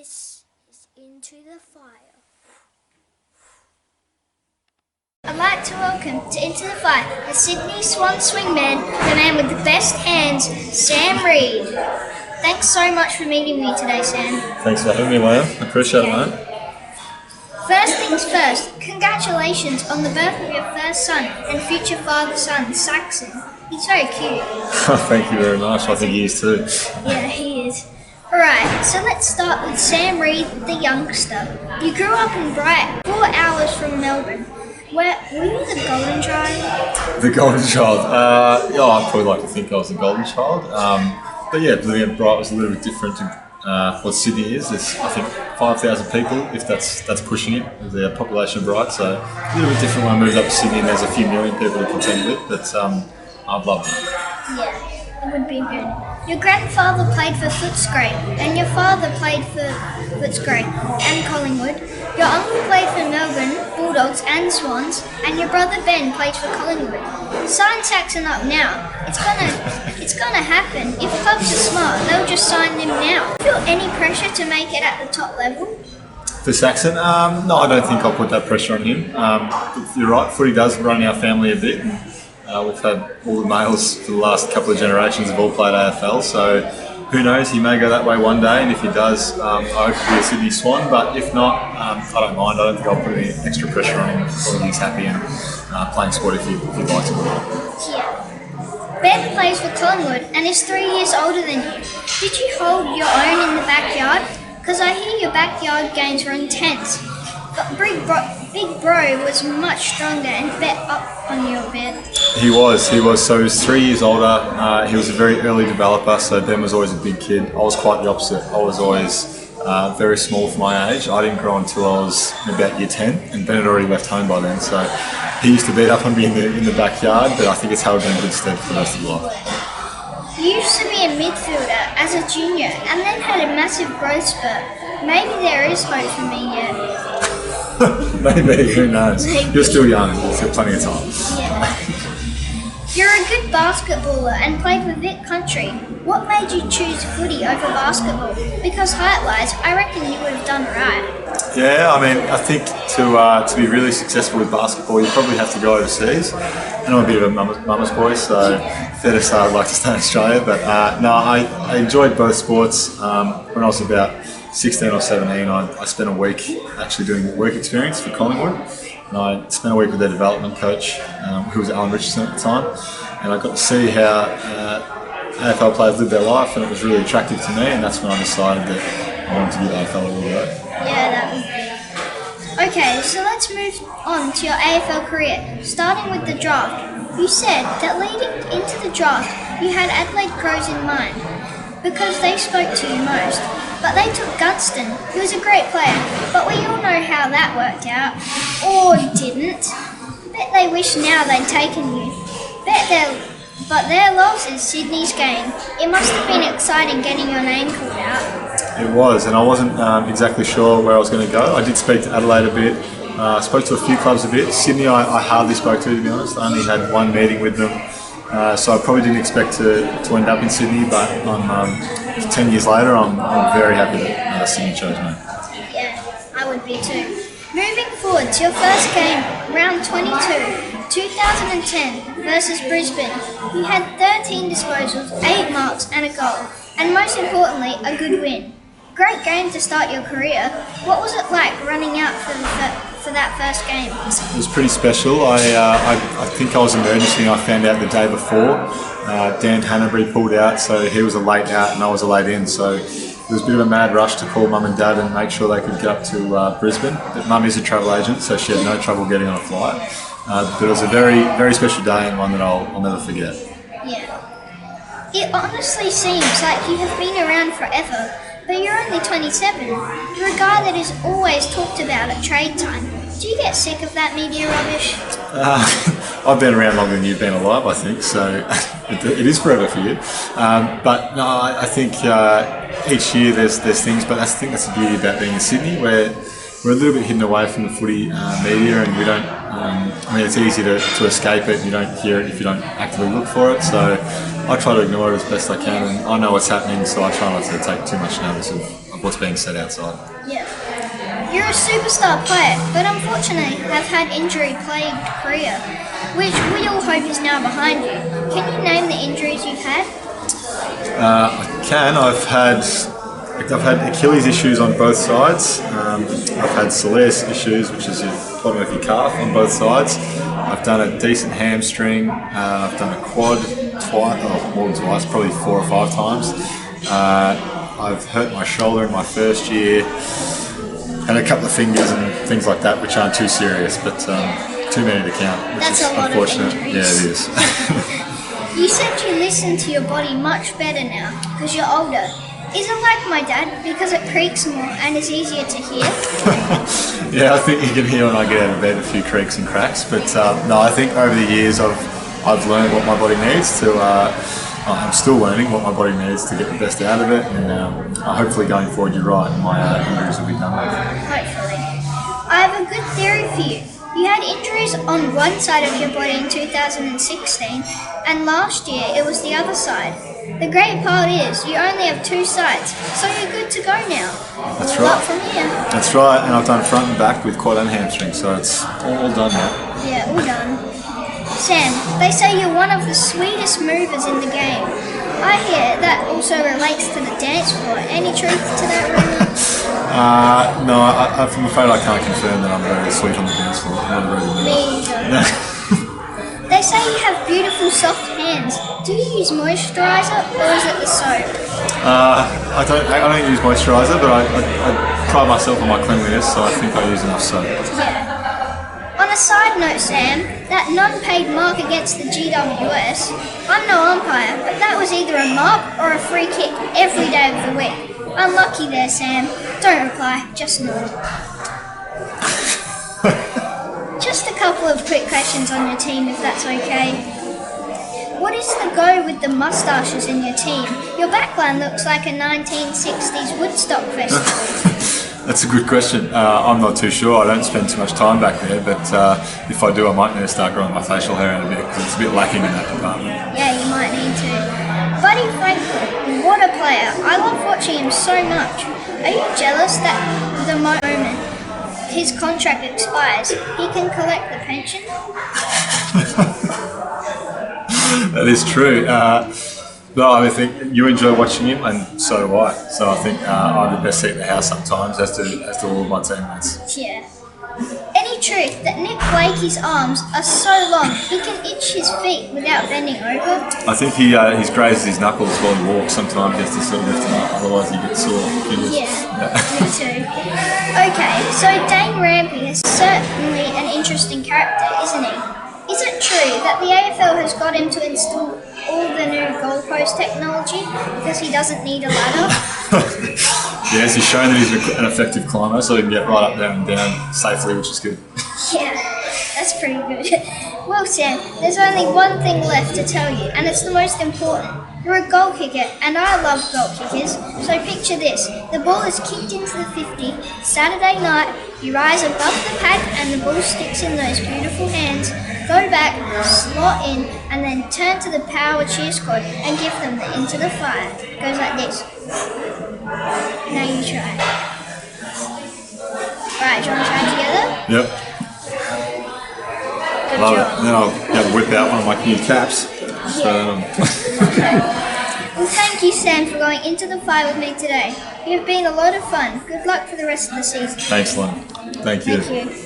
This is Into the Fire. I'd like to welcome to Into the Fire the Sydney Swan swingman, the man with the best hands, Sam Reid. Thanks so much for meeting me today, Sam. Thanks for having me, Liam. I appreciate it, mate. First things first, congratulations on the birth of your first son and future father-son, Saxon. He's very cute. Thank you very much. I think he is too. Yeah, he is. Alright, so let's start with Sam Reid, the youngster. You grew up in Bright, 4 hours from Melbourne. Were you the golden child? The golden child. I'd probably like to think I was the golden child. But yeah, living at Bright was a little bit different to what Sydney is. There's, I think, 5,000 people, if that's pushing it, the population of Bright. So a little bit different when I moved up to Sydney, and there's a few million people to contend with. But I've loved it. Yeah. It would be good. Your grandfather played for Footscray, and your father played for Footscray and Collingwood. Your uncle played for Melbourne, Bulldogs and Swans, and your brother Ben played for Collingwood. Sign Saxon up now. It's gonna happen. If clubs are smart, they'll just sign him now. Feel any pressure to make it at the top level? For Saxon, no, I don't think I'll put that pressure on him. You're right, footy does run in our family a bit. We've had all the males for the last couple of generations have all played AFL, so who knows, he may go that way one day, and if he does, I hope to be a Sydney Swan, but if not, I don't mind. I don't think I'll put any extra pressure on him. I think he's happy and playing sport if he likes it. Yeah. Ben plays for Collingwood and is 3 years older than you. Did you hold your own in the backyard? Because I hear your backyard games were intense. But Big Bro was much stronger and bet up on your bed. He was. So he was 3 years older. He was a very early developer, so Ben was always a big kid. I was quite the opposite. I was always very small for my age. I didn't grow until I was about year 10, and Ben had already left home by then. So he used to beat up on me in the backyard, but I think it's held me in good stead for the rest of life. You used to be a midfielder as a junior and then had a massive growth spurt. Maybe there is hope for me yet. Maybe, who knows? You're still young, you've got plenty of time. Yeah. You're a good basketballer and played for Vic Country. What made you choose footy over basketball? Because height-wise, I reckon you would have done right. Yeah, I think to be really successful with basketball, you probably have to go overseas. And I'm a bit of a mama's boy, so fair to say I'd like to stay in Australia. But no, I enjoyed both sports. When I was about 16 or 17, I spent a week actually doing work experience for Collingwood, and I spent a week with their development coach, who was Alan Richardson at the time, and I got to see how AFL players live their life, and it was really attractive to me, and that's when I decided that I wanted to give AFL a real go. Yeah, that would be. Okay, so let's move on to your AFL career, starting with the draft. You said that leading into the draft, you had Adelaide Crows in mind, because they spoke to you most. But they took Gunston, who was a great player, but we all know how that worked out. Or didn't. Bet they wish now they'd taken you. But their loss is Sydney's game. It must have been exciting getting your name called out. It was, and I wasn't exactly sure where I was going to go. I did speak to Adelaide a bit. I spoke to a few clubs a bit. Sydney I hardly spoke to be honest. I only had one meeting with them. So I probably didn't expect to end up in Sydney, but 10 years later, I'm very happy that Sydney chose me. Yeah, I would be too. Moving forward to your first game, round 22, 2010 versus Brisbane. You had 13 disposals, 8 marks and a goal, and most importantly, a good win. Great game to start your career. What was it like running out for that first game? It was pretty special. I think I was emergency. I found out the day before. Dan Hannabury pulled out, so he was a late out and I was a late in. So it was a bit of a mad rush to call Mum and Dad and make sure they could get up to Brisbane. But Mum is a travel agent, so she had no trouble getting on a flight. But it was a very, very special day and one that I'll never forget. Yeah. It honestly seems like you have been around forever. But you're only 27. You're a guy that is always talked about at trade time. Do you get sick of that media rubbish? I've been around longer than you've been alive, I think, so it is forever for you. But no, I think each year there's things, but I think that's the beauty about being in Sydney, where we're a little bit hidden away from the footy media, and we don't I mean, it's easy to escape it. You don't hear it if you don't actively look for it. So I try to ignore it as best I can, and I know what's happening, so I try not to take too much notice of what's being said outside. Yeah. You're a superstar player, but unfortunately have had injury-plagued career, which we all hope is now behind you. Can you name the injuries you've had? I can. I've had Achilles issues on both sides. I've had soleus issues, which is your bottom of your calf, on both sides. I've done a decent hamstring. I've done a quad twice, more than twice, probably 4 or 5 times. I've hurt my shoulder in my first year, and a couple of fingers and things like that, which aren't too serious, but too many to count, which That's is a lot unfortunate. of injuries. Yeah, it is. You said you listen to your body much better now because you're older. Is it like my dad because it creaks more and is easier to hear? Yeah, I think you can hear when I get out of bed a few creaks and cracks, but no, I think over the years I've learned what my body needs to. I'm still learning what my body needs to get the best out of it, and hopefully going forward, you're right, my injuries will be done with. Hopefully. I have a good theory for you. You had injuries on one side of your body in 2016, and last year it was the other side. The great part is you only have 2 sides, so you're good to go now. That's All right. up from here. That's right, and I've done front and back with quad and hamstring, so it's all done now. Yeah, all done. Sam, they say you're one of the sweetest movers in the game. I hear that also relates to the dance floor. Any truth to that rumor? No, I'm afraid I can't confirm that I'm very sweet on the dance floor. I'm not very Me either. They say you have beautiful soft hands. Do you use moisturiser or is it the soap? I don't use moisturiser, but I pride myself on my cleanliness, so I think I use enough soap. Yeah. On a side note, Sam, that non-paid mark against the GWS, I'm no umpire, but that was either a mark or a free kick every day of the week. Unlucky there, Sam. Don't reply, just nod. Just a couple of quick questions on your team, if that's okay. What is the go with the moustaches in your team? Your backline looks like a 1960s Woodstock festival. That's a good question. I'm not too sure. I don't spend too much time back there, but if I do, I might need to start growing my facial hair out a bit because it's a bit lacking in that department. Yeah, you might need to. Buddy Franklin, what a player. I love watching him so much. Are you jealous that the moment his contract expires, he can collect the pension? That is true. No, I think you enjoy watching him, and so do I. So I think I'm the best seat in the house sometimes, as do all of my teammates. Yeah. Any truth that Nick Blakey's arms are so long he can itch his feet without bending over? I think he grazes his knuckles while he walks. Sometimes he has to sort of lift them up, otherwise he gets sore fingers. Yeah, me too. Okay, so Dane Rampy is certainly an interesting character, isn't he? Is it true that the AFL has got him to install all the new goalpost technology because he doesn't need a ladder? Yes, he's shown that he's an effective climber, so he can get right up there and down safely, which is good. Yeah, that's pretty good. Well, Sam, there's only one thing left to tell you, and it's the most important. You're a goal kicker, and I love goal kickers. So picture this. The ball is kicked into the 50. Saturday night, you rise above the pad and the ball sticks in those beautiful hands. Go back, slot in, and then turn to the power cheer squad and give them the into the fire. Goes like this. Now you try. Right, do you want to try it together? Yep. Good Love job. it. Then I'll whip out one of my new caps. Well, thank you, Sam, for going into the fire with me today. You've been a lot of fun. Good luck for the rest of the season. Thanks, Lynn. Thank you. Thank you.